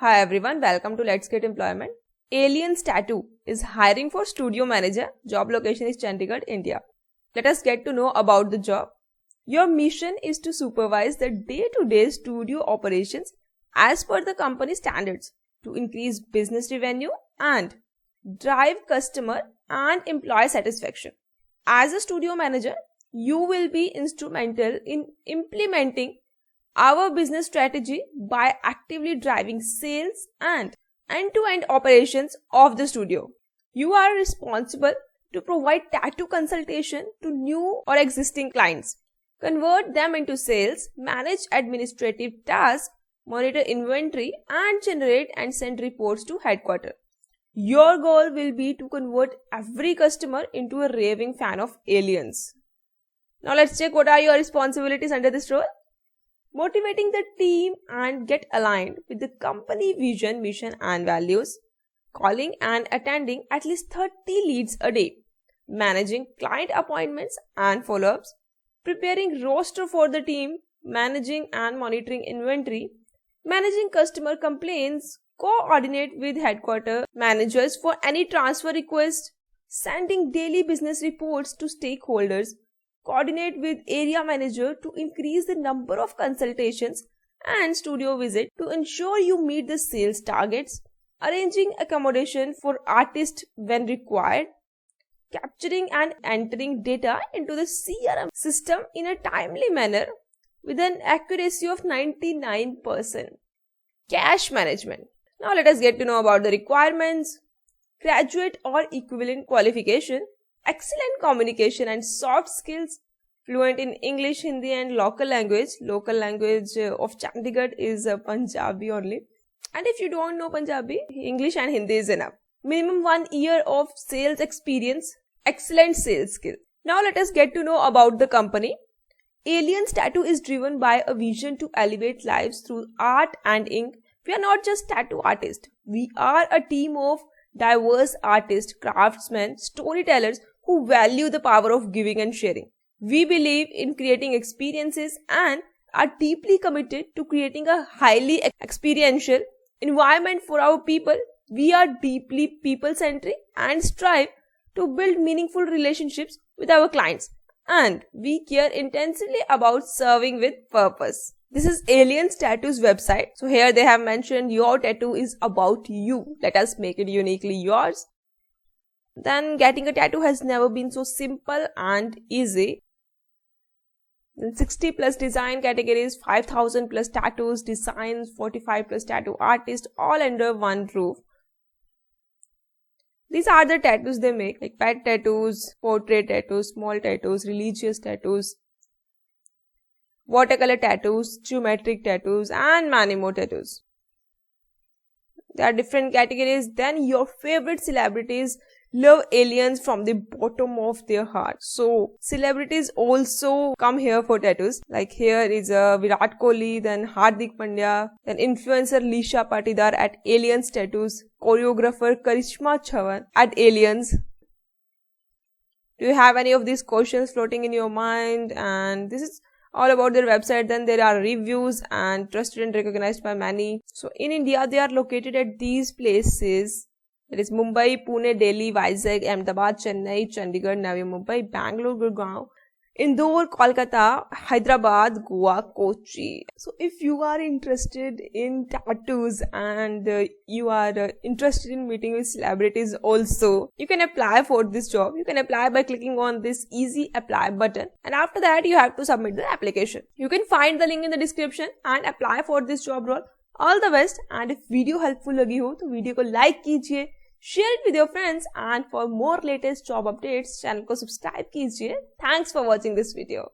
Hi everyone, welcome to Let's Get Employment. Aliens Tattoo is hiring for studio manager. Job location is Chandigarh, India. Let us get to know about the job. Your mission is to supervise the day-to-day studio operations as per the company standards to increase business revenue and drive customer and employee satisfaction. As a studio manager, you will be instrumental in implementing our business strategy by actively driving sales and end-to-end operations of the studio. You are responsible to provide tattoo consultation to new or existing clients, convert them into sales, manage administrative tasks, monitor inventory, and generate and send reports to headquarters. Your goal will be to convert every customer into a raving fan of aliens. Now let's check what are your responsibilities under this role. Motivating the team and get aligned with the company vision, mission and values. Calling and attending at least 30 leads a day. Managing client appointments and follow-ups. Preparing roster for the team. Managing and monitoring inventory. Managing customer complaints. Coordinate with headquarters managers for any transfer request. Sending daily business reports to stakeholders. Coordinate with area manager to increase the number of consultations and studio visits to ensure you meet the sales targets, arranging accommodation for artists when required, capturing and entering data into the CRM system in a timely manner with an accuracy of 99%. Cash management. Now let us get to know about the requirements. Graduate or equivalent qualification, excellent communication and soft skills, fluent in English, Hindi and local language. Local language of Chandigarh is Punjabi only. And if you don't know Punjabi, English and Hindi is enough. Minimum 1 year of sales experience, excellent sales skill. Now let us get to know about the company. Aliens Tattoo is driven by a vision to elevate lives through art and ink. We are not just tattoo artists. We are a team of diverse artists, craftsmen, storytellers who value the power of giving and sharing. We believe in creating experiences and are deeply committed to creating a highly experiential environment for our people. We are deeply people-centric and strive to build meaningful relationships with our clients. And we care intensely about serving with purpose. This is Aliens Tattoo's website. So here they have mentioned your tattoo is about you. Let us make it uniquely yours. Then getting a tattoo has never been so simple and easy. Then 60 plus design categories, 5,000 plus tattoos, designs, 45 plus tattoo artists, all under one roof. These are the tattoos they make, like pet tattoos, portrait tattoos, small tattoos, religious tattoos, watercolor tattoos, geometric tattoos and many more tattoos. There are different categories. Then your favorite celebrities love aliens from the bottom of their heart. So celebrities also come here for tattoos. Like here is Virat Kohli, then Hardik Pandya, then influencer Lisha Patidar at Aliens Tattoos, choreographer Karishma Chavan at Aliens. Do you have any of these questions floating in your mind? And this is all about their website. Then there are reviews and trusted and recognized by many. So in India, they are located at these places. That is Mumbai, Pune, Delhi, Vizag, Ahmedabad, Chennai, Chandigarh, Navi Mumbai, Bangalore, Gurgaon, Indore, Kolkata, Hyderabad, Goa, Kochi. So if you are interested in tattoos and you are interested in meeting with celebrities also, you can apply for this job. You can apply by clicking on this easy apply button, and after that you have to submit the application. You can find the link in the description and apply for this job role. All the best. And if video helpful लगी हो तो video को like कीजिए, share it with your friends, and for more latest job updates channel को subscribe कीजिए. Thanks for watching this video.